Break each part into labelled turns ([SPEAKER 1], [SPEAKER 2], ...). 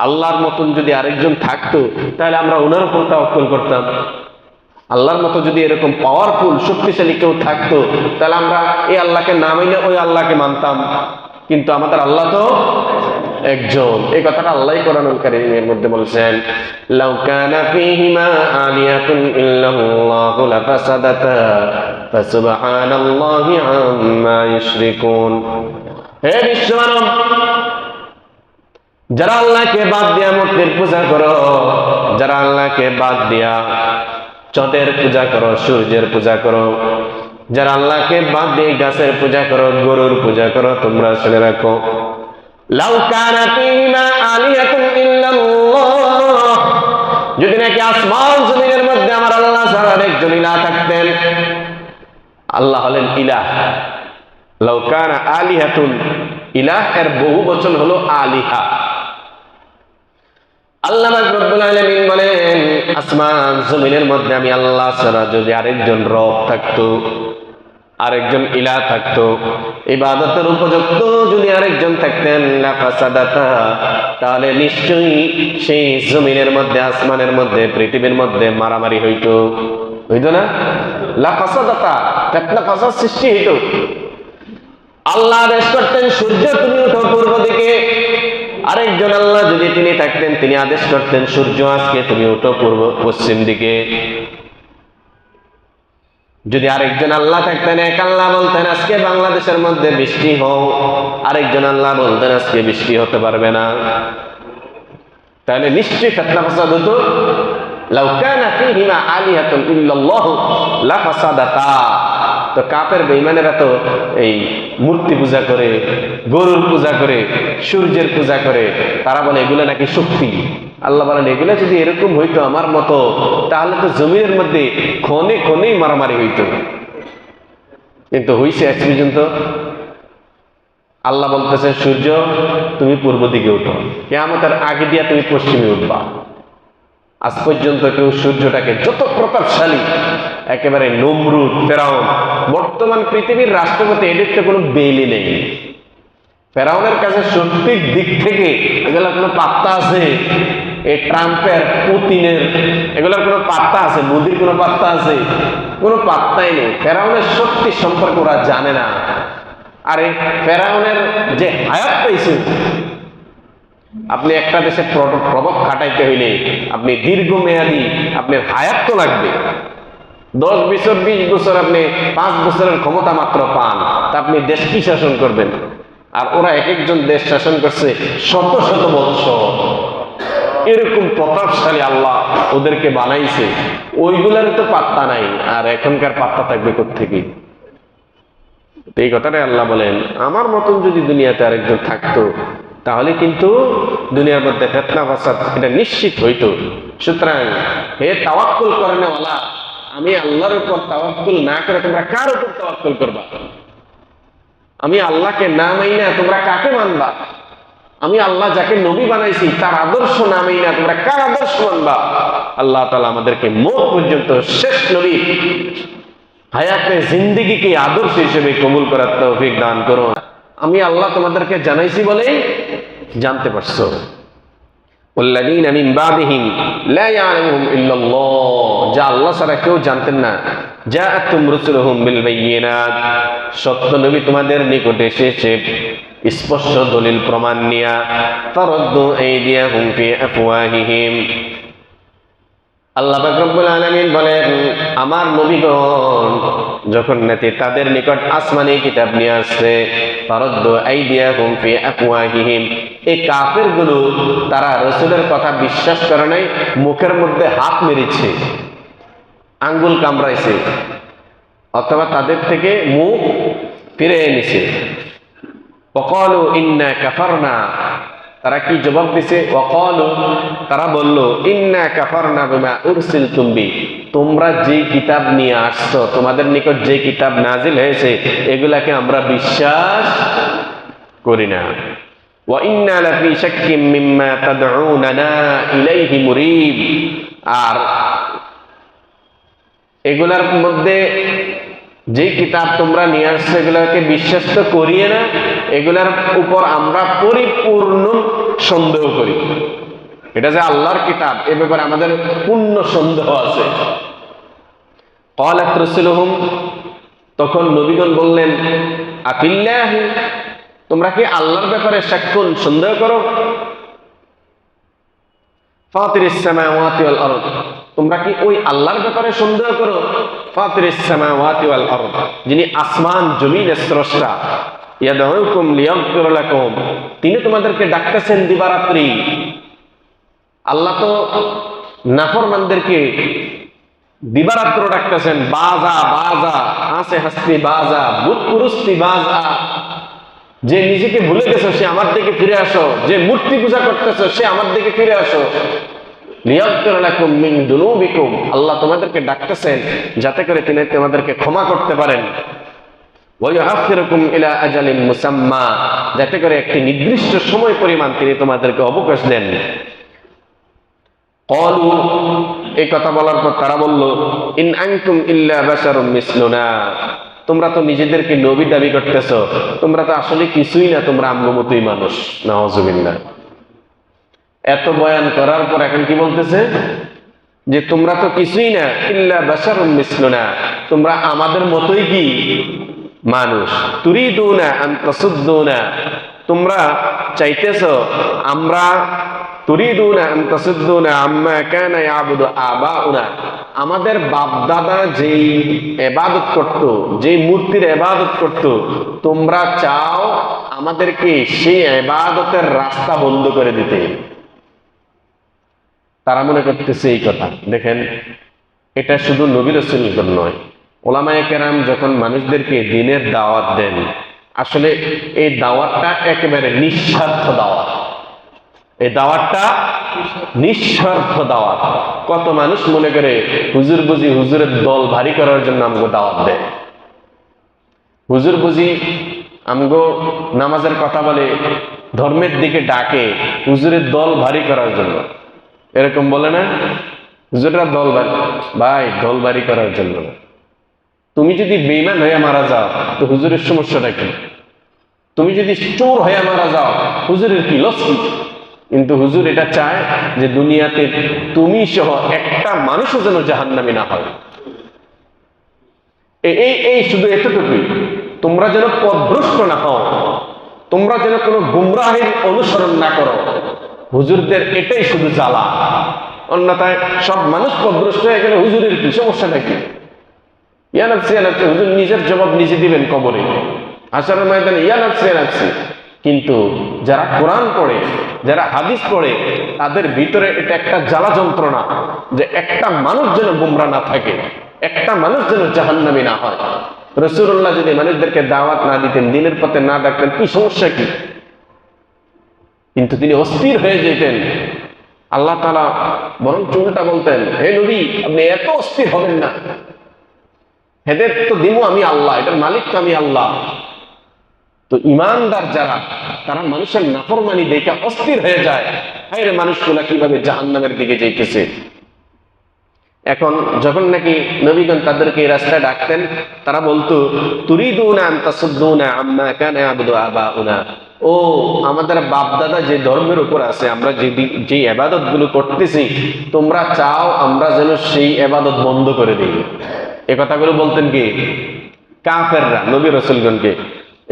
[SPEAKER 1] আল্লাহর মতন যদি আরেকজন থাকতো তাহলে আমরা ওনার উপর তাওয়াক্কুল করতাম। আল্লাহর মতো যদি এরকম পাওয়ারফুল শক্তিশালী কেউ থাকতো তাহলে আমরা এই আল্লাহকে না মাইনে ওই আল্লাহকে মানতাম। কিন্তু আমাদের আল্লাহ তো একজন। এই কথাটা আল্লাহই কোরআনুল কারীমের মধ্যে বলেছেন, লাউ কানা ফীহিমা আলিয়াতুন ইল্লাল্লাহু লাফাসাদাতা ফাসুবহানাল্লাহি আম্মা ইউশরিকুন। হে বিশ্বমানব, যারা আল্লাহকে বাদ দিয়া মূর্তির পূজা করো, যারা আল্লাহকে বাদ দিয়া চাঁদের পূজা করো, সূর্যের পূজা করো, যারা আল্লাহকে বাদ দিয়ে গাছের পূজা করো, গরুর পূজা করো, তোমরা শুনে রাখো, লাউ কানা ফীহিমা আলিয়াতুন ইল্লাল্লাহ, যদি নাকি আসমান জমিনের মধ্যে আমার আল্লাহ ছাড়া আরেকজন ইলাহ থাকতেন। আল্লাহ হলেন ইলাহ। লাউ কানা আলিহাতুন, ইলাহ এর বহু বচন হলো আলিহা। আল্লাহ রাব্বুল আলামিন বলেন, আসমান জমিনের মধ্যে আমি আল্লাহ ছাড়া যদি আরেকজন রব থাকতো, আরেকজন ইলাহ থাকতো, ইবাদতের উপযুক্ত যদি আরেকজন থাকতেন, লাফাসাদাতা, তাহলে নিশ্চয়ই সেই জমিনের মধ্যে, আসমানের মধ্যে, পৃথিবীর মধ্যে মারামারি হইতো না? লাফাসাদাতা, ফিতনা ফাসাদ সৃষ্টি হইতো। আল্লাহ আদেশ করতেন সূর্য তুমি উঠো পূর্ব দিকে, আরেকজন আল্লাহ যদি তিনি থাকতেন তিনি আদেশ করতেন সূর্য আজকে তুমি উঠো পশ্চিম দিকে। যদি আরেকজন আল্লাহ থাকতেন, এক আল্লাহ বলতেন আজকে বাংলাদেশের মধ্যে বৃষ্টি হোক, আরেকজন আল্লাহ বলতেন আজকে বৃষ্টি হতে পারবে না, তাহলে নিশ্চয়ই ফিতনা ফাসাদ হতো। লাউ কানা ফীহিমা আলিহাতুন ইল্লাল্লাহু লাফাসাদাতা। তো কাফের বেঈমানেরা তো এই মূর্তি পূজা করে, গরুর পূজা করে, সূর্যের পূজা করে, তারা বলে এগুলো নাকি শক্তি। আল্লাহ বলেন এগুলো যদি এরকম হইতো আমার মতো, তাহলে তো জমিনের মধ্যে ক্ষণে ক্ষণেই মারামারি হইতো। কিন্তু হইছে আজ পর্যন্ত? আল্লাহ বলতেছে সূর্য তুমি পূর্ব দিকে উঠো, কিয়ামতের আগে দিয়া তুমি পশ্চিমে উঠবা। আজ পর্যন্ত কেউ সূর্যটাকে, যত প্রতাপশালী একেবারে নমরুদ, ফেরাউন, বর্তমান পৃথিবীর রাষ্ট্রপতি, এদের তো কোনো বেইলি নেই। ফেরাউনের কাছে শক্তির দিক থেকে এগুলোর কোনো পাত্তা আছে? এই ট্রাম্পের, পুতিনের, এগুলোর কোনো পাত্তা আছে? মোদির কোনো পাত্তা আছে? কোনো পাত্তাই নেই। ফেরাউনের শক্তি সম্পর্কে ওরা জানে না। আরে ফেরাউনের যে হায়াত পাইছে, আপনি একটা দেশে প্রভাব খাটাইতে হইলে আপনি দীর্ঘমেয়াদী আপনার হায়াত তো লাগবে। 10 বছর 20 বছর, আপনি 5 বছরের ক্ষমতা মাত্র পান, তা আপনি দেশ কি শাসন করবেন? আর ওরা এক একজন দেশ শাসন করছে শত শত বছর। এরকম প্রতাপশালী আল্লাহ ওদেরকে বানাইছে, ওইগুলার তো পাত্তা নাই। আর এখনকার পাত্তা থাকবে কোত্থেকে? এই কথাটাই আল্লাহ বলেন, আমার মতন যদি দুনিয়াতে আরেকজন থাকতো তাহলে কিন্তু দুনিয়ার মধ্যে ফিতনা ফাসাদ এটা নিশ্চিত হইতো। সুতরাং হে তাওয়াক্কুল করেনওয়ালা, আমি আল্লাহর উপর তাওয়াক্কুল না করে তোমরা কার উপর তাওয়াক্কুল করবা? আমি আল্লাহকে না মাইনা তোমরা কাকে মানবা? আমি আল্লাহ যাকে নবী বানাইছি তার আদর্শ না মাইনা তোমরা কার আদর্শ মানবা? আল্লাহ তাআলা আমাদেরকে মোট পর্যন্ত শেষ নবী হায়াতে জিন্দেগিকে আদর্শ হিসেবে কবুল করার তৌফিক দান করুন। আমি আল্লাহ তোমাদেরকে জানাইছি বলেই জানতে পারছো। ওয়াল্লাযীনা মিন বাদিহিম লা ইয়ালামুহুম ইল্লাল্লাহ, যা আল্লাহ ছাড়া কেউ জানতেন না। জাআতুম রুসুলুহুম বিল বায়িনাত, সত্য নবী তোমাদের নিকটে এসেছে স্পষ্ট দলিল প্রমাণ নিয়া। ফারাদ্দু আইদিয়াহুম ফি আফওয়াহিহিম, আল্লাহ পাক রব্বুল আলামিন বলেন আমার নবীগণ যখন নাকি তাদের নিকট আসমানি কিতাব নিয়ে আসছে, ফারাদ্দু আইদিয়াহুম ফি আফওয়াহিহিম, এই কাফেরগুলো তারা রাসূলের কথা বিশ্বাস করে নাই, মুখের মধ্যে হাত মেরেছে, আঙ্গুল কামড়াইছে, অথবা তাদের থেকে মুখ ফিরে এনেছে। ওয়াকালু ইন্না কাফারনা, তারা কি জবাব দিছে? ওয়াকালু, তারা বলল ইন্না কাফারনা বিমা উরসিলতুম বি, তোমরা যে কিতাব নিয়ে আসছো, তোমাদের নিকট যে কিতাব নাজিল হয়েছে এগুলাকে আমরা বিশ্বাস করি না। ওয়া ইন্না লাফি শাক্কিম মিম্মা তাদউনানা ইলাইহি মুরিব, আর এগুলার মধ্যে যে কিতাব তোমরা নিয়ে আসছো এগুলাকে বিশ্বাস তো করিয়ে না, এগুলার উপর আমরা পরিপূর্ণ সন্দেহ করি। এটা যে আল্লাহর কিতাব এ ব্যাপারে আমাদের পূর্ণ সন্দেহ আছে। ক্বালাত রাসূলুহুম, তখন নবীগণ বললেন, আফিল্লাহি, তোমরা কি আল্লাহর ব্যাপারে শাক্কুন, সন্দেহ করো? ফাতিরিস সামাওয়াতি ওয়াল আরদ, তোমরা কি ওই আল্লাহর ব্যাপারে সন্দেহ করো? ফাতিরিস সামাওয়াতি ওয়াল আরদ, যিনি আসমান জমিনের স্রষ্টা। ইয়াদউকুম লিয়াগফির লাকুম, তিনি তোমাদেরকে ডাকতেছেন দিবারাত্রি। আল্লাহ তো নাফরমানদেরকে দিবারাত্র ডাকতেছেন, বাজা বাজা আসে হাসতি বাজা বুত পুরুস্তি বাজা। যে নিজেকে ভুলে গেছো সে আমার দিকে ফিরে আসো, যে মূর্তি পূজা করতেছো সে আমার দিকে ফিরে আসো। লিয়াগফির লাকুম মিন দুনুবিকুম, আল্লাহ তোমাদেরকে ডাকতেছেন যাতে করে তিনি তোমাদেরকে ক্ষমা করতে পারেন। ওয়া ইউআখিরুকুম ইলা আজালিন মুসাম্মা, যাতে করে একটি নির্দিষ্ট সময় পরিমাণ তিনি তোমাদেরকে অবকাশ দেন। ক্বালু, এই কথা বলার পর তারা বলল, ইন আনতুম ইল্লা বাশারুম মিসলুনা, তোমরা তো নিজেদেরকে নবী দাবি করতেছো, তোমরা তো আসলে কিছুই না, তোমরা আমগো মতোই মানুষ। নাউযুবিল্লাহ। এত বয়ান করার পর এখন কি বলতেছে যে তোমরা তো কিছুই না, ইল্লা বাশারুম মিসলুনা, তোমরা আমাদের মতোই কি মানুষ। তুরিদুনা আন তাসুদ্দুনা, তোমরা চাইতেছো আমরা, তুরিদুনা আন তাসুদ্দুনা আম্মা কানা ইয়াবুদু আবাউনা, আমাদের বাপ দাদা যেই ইবাদত করত, যেই মূর্তির ইবাদত করত, তোমরা চাও আমাদেরকে সেই ইবাদতের রাস্তা বন্ধ করে দিতে। তারা মনে করতেছে এই কথা। দেখেন, এটা শুধু নবী রাসূলগণ নয়, ওলামায়ে কেরাম যখন মানুষদেরকে দ্বীনের দাওয়াত দেন, আসলে এই দাওয়াতটা একেবারে নিঃস্বার্থ দাওয়াত। এই দাওয়াতটা নিঃস্বার্থ দাওয়াত। কত মানুষ মনে করে হুজুর বুঝি হুজুরের দল ভারী করার জন্য আমগো দাওয়াত দেয়, হুজুর বুঝি আমগো নামাজের কথা বলে, ধর্মের দিকে ডাকে হুজুরের দল ভারী করার জন্য। এরকম বলে না, হুজুররা দল ভারী, ভাই দল ভারী করার জন্য না। তুমি যদি বেঈমান হয়ে মারা যাও তো হুজুরের সমস্যাটা কি? তুমি যদি চোর হয়ে মারা যাও হুজুরের কি লস কি? কিন্তু হুজুর এটা চায় যে দুনিয়াতে তুমি সহ একটা মানুষও যেন জাহান্নামী না হয়। এই শুধু এতটুকুই, তোমরা যেন পথভ্রষ্ট না হও, তোমরা যেন কোনো গুমরাহের অনুসরণ না করো। হুজুরদের এটাই শুধু জ্বালা, অন্যথায় সব মানুষ পথভ্রষ্ট হয়ে গেলে হুজুরের কি সমস্যাটা কি? ইয়ানাফসি ইয়ানাফসি, হুজুর নিজের জবাব নিজে দিবেন কবরে, হাশরের ময়দানে। ইয়ানাফসি ইয়ানাফসি। কিন্তু যারা কোরআন পড়ে, যারা হাদিস পড়ে, তাদের ভিতরে এটা একটা জ্বালা যন্ত্রণা যে একটা মানুষ যেন গুমরা না থাকে, একটা মানুষ যেন জাহান্নামী না হয়। রাসূলুল্লাহ যদি মানুষদেরকে দাওয়াত না দিতেন, দ্বীনের পথে না ডাকতেন, কি সমস্যা কি? কিন্তু তিনি অস্থির হয়ে যেতেন। আল্লাহ তাআলা বরং উল্টা বলতেন, হে নবী আপনি এত অস্থির হবেন না, হেদায়েত তো দিমু আমি আল্লাহ, এটার মালিক তো আমি আল্লাহ। তো ইমানদার যারা, তারা মানুষের নাফরমানি দেখে অস্থির হয়ে যায়, হায় রে মানুষগুলা কিভাবে জাহান্নামের দিকে যাইতেছে। এখন যখন নাকি নবীগণ তাদেরকে এই রাস্তায় ডাকতেন, তারা বলতো, তুরিদুনা আন তাসুদ্দুনা আম্মা কানা ইয়াবুদু আবাউনা, ও আমাদের বাপ দাদা যে ধর্মের উপর আছে, আমরা যে ইবাদত গুলো করতেছি, তোমরা চাও আমরা যেন সেই ইবাদত বন্ধ করে দিই। এই কথাগুলো বলতেন কি? কাফেররা নবী রাসূলগণকে।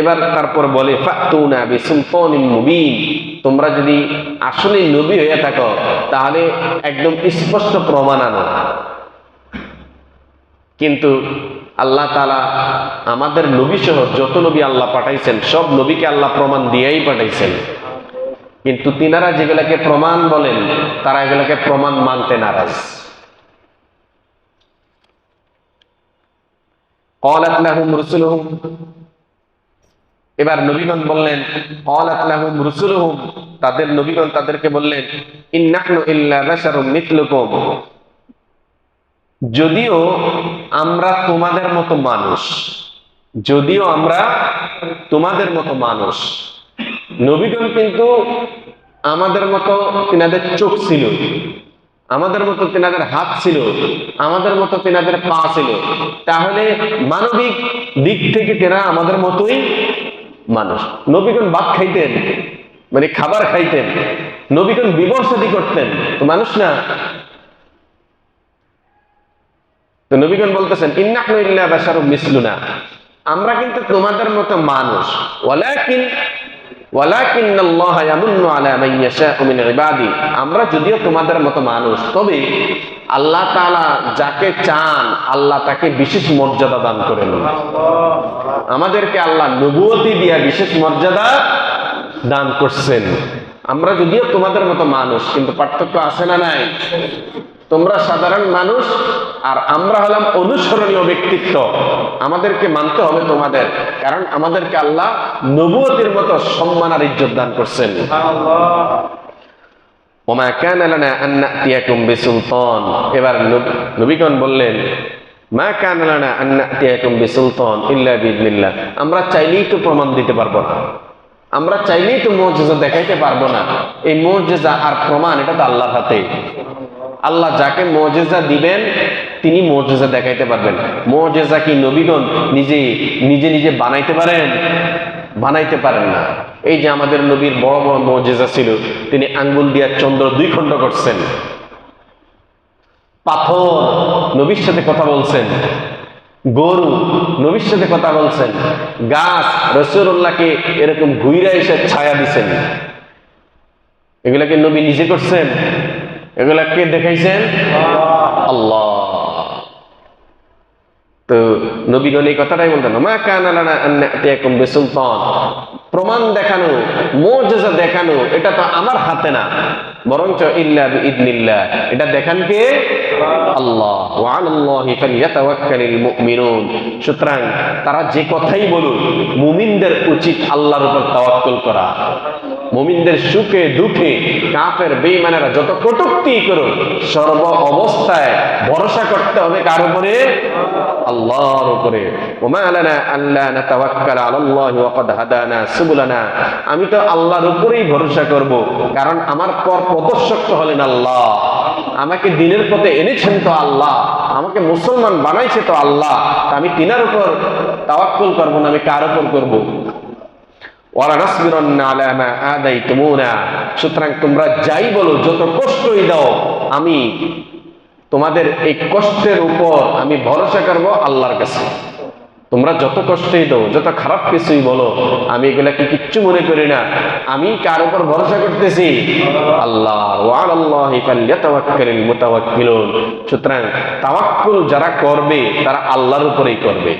[SPEAKER 1] এবার তারপর বলে, ফাতুনা বিসুলতানিন মুবিন, তোমরা যদি আসলে নবী হয়ে থাকো তাহলে একদম স্পষ্ট প্রমাণ আনো। কিন্তু আল্লাহ তাআলা আমাদের নবী সহ যত নবী আল্লাহ পাঠাইছেন, সব নবীকে আল্লাহ প্রমাণ দিয়েই পাঠাইছেন। কিন্তু তিনারা যেগুলাকে প্রমাণ বলেন, তারা এগুলাকে প্রমাণ মানতে নারাজ। ক্বালাত লাহুম রুসুলুহুম, এবার নবীগণ বললেন, ক্বালাত লাহুম রুসুলুহুম, তাদের নবীগণ তাদেরকে বললেন, ইন্নাহনু ইল্লা বাশারুম মিথলুকুম, যদিও আমরা তোমাদের মতো মানুষ, যদিও আমরা তোমাদের মতো মানুষ। নবীগণ কিন্তু আমাদের মতো তিনাদের চোখ ছিল, আমাদের মতো তিনাদের হাত ছিল, আমাদের মতো তিনাদের পা ছিল। তাহলে মানবিক দিক থেকে তেরা আমাদের মতোই মানুষ। নবীগণ ভাত খাইতেন, মানে খাবার খাইতেন, নবীগণ বিবাহ শাদী করতেন, তো মানুষ না। তো নবীগণ বলতেছেন ইন্নাহনু ইল্লা বাশারুম মিসলুনা, আমরা কিন্তু তোমাদের মতো মানুষ। ওয়ালাকিন্নাল্লাহ ইয়ামুন্নু আলা মান ইয়াশাউ মিন ইবাদি, আমরা যদিও তোমাদের মতো মানুষ, তবে আল্লাহ তাআলা যাকে চান আল্লাহ তাকে বিশেষ মর্যাদা দান করেন। আমাদেরকে আল্লাহ নবুয়তি দিয়া বিশেষ মর্যাদা দান করছেন। আমরা যদিও তোমাদের মতো মানুষ, কিন্তু পার্থক্য আছে না নাই? তোমরা সাধারণ মানুষ আর আমরা হলাম অনুসরণীয় ব্যক্তিত্ব, আমাদেরকে মানতে হবে তোমাদের, কারণ আমাদেরকে আল্লাহ নবুয়তের মতো সম্মান আর ইজ্জত দান করছেন। ওমা কানা লানা আন নাতিয়াকুম বিসুলতান, এবার নবীগণ বললেন মা কানা লানা আন নাতিয়াকুম বিসুলতান ইল্লা বিইذنিল্লাহ, আমরা চাইলেই তো প্রমাণ দিতে পারবো না, আমরা চাইলেই তো মুজিজা দেখাইতে পারবো না। এই মুজিজা আর প্রমাণ এটা তো আল্লাহর হাতে। আল্লাহ যাকে মুজিজা দিবেন তিনি মুজিজা দেখাইতে পারবেন। মুজিজা কি নবীগণ নিজে নিজে বানাইতে পারেন? বানাইতে পারেন না। এই যে আমাদের নবীর বড় বড় মুজিজা ছিল, তিনি আঙ্গুল দিয়া চন্দ্র 2 খণ্ড করছেন, পাথর নবীর সাথে কথা বলছেন, গরু নবীর সাথে কথা বলছেন, গাছ রাসূলুল্লাহকে এরকম ঘুইরা এসে ছায়া দিছেন। এগুলাকে নবী নিজে করছেন? এগুলাকে দেখাইছেন আল্লাহ। তো নবীগণ এই কথাটাই বলতেন মা কানা লানা আন নাতিয়াকুম বিসুলতান, প্রমাণ দেখানো মুজিজা দেখানো এটা তো আমার হাতে না, বরঞ্চ ইল্লা বিইذনিল্লাহ, এটা দেখান কে? আল্লাহ। ওয়া আলাল্লাহি ফালইয়াতাওয়াক্কালিল মুমিনুন, সুতরাং তারা যে কথাই বলুক মুমিনদের উচিত আল্লাহর উপর তাওয়াক্কুল করা। মুমিনদের সুখে দুঃখে কাফের বেঈমানেরা যত কটূক্তি করুক সর্ব অবস্থায় ভরসা করতে হবে কার উপরে? আল্লাহর উপরে। ওমা লানা আল্লা নাতাওয়াক্কালা আলাল্লাহি ওয়া ক্বাদ হাদানা সুবুলানা, আমি তো আল্লাহর উপরেই ভরসা করব, কারণ আমার পথ প্রদর্শক তো হলেন আল্লাহ, আমাকে দ্বীনের পথে এনেছেন তো আল্লাহ, আমাকে মুসলমান বানাইছে তো আল্লাহ, আমি তিনার উপর তাওয়াক্কুল করব না, আমি কার উপর করব? ওয়ালা নাসবিরান্না আলা মা আদাইতুমুনা, সুতরাং তোমরা যাই বলো যত কষ্টই দাও আমি তোমাদের এই কষ্টের উপর আমি ভরসা করব আল্লাহর কাছে। তোমরা যত কষ্টই দাও যত খারাপ কিছুই বলো আমি এগুলাকে কিচ্ছু মনে করি না, আমি কার উপর ভরসা করতেছি? আল্লাহ। ওয়া আলাল্লাহি ফালইয়াতাওয়াক্কালিল মুতাওয়াক্কিলুন, সুতরাং তাওয়াক্কুল যারা করবে তারা আল্লাহর উপরেই করবে।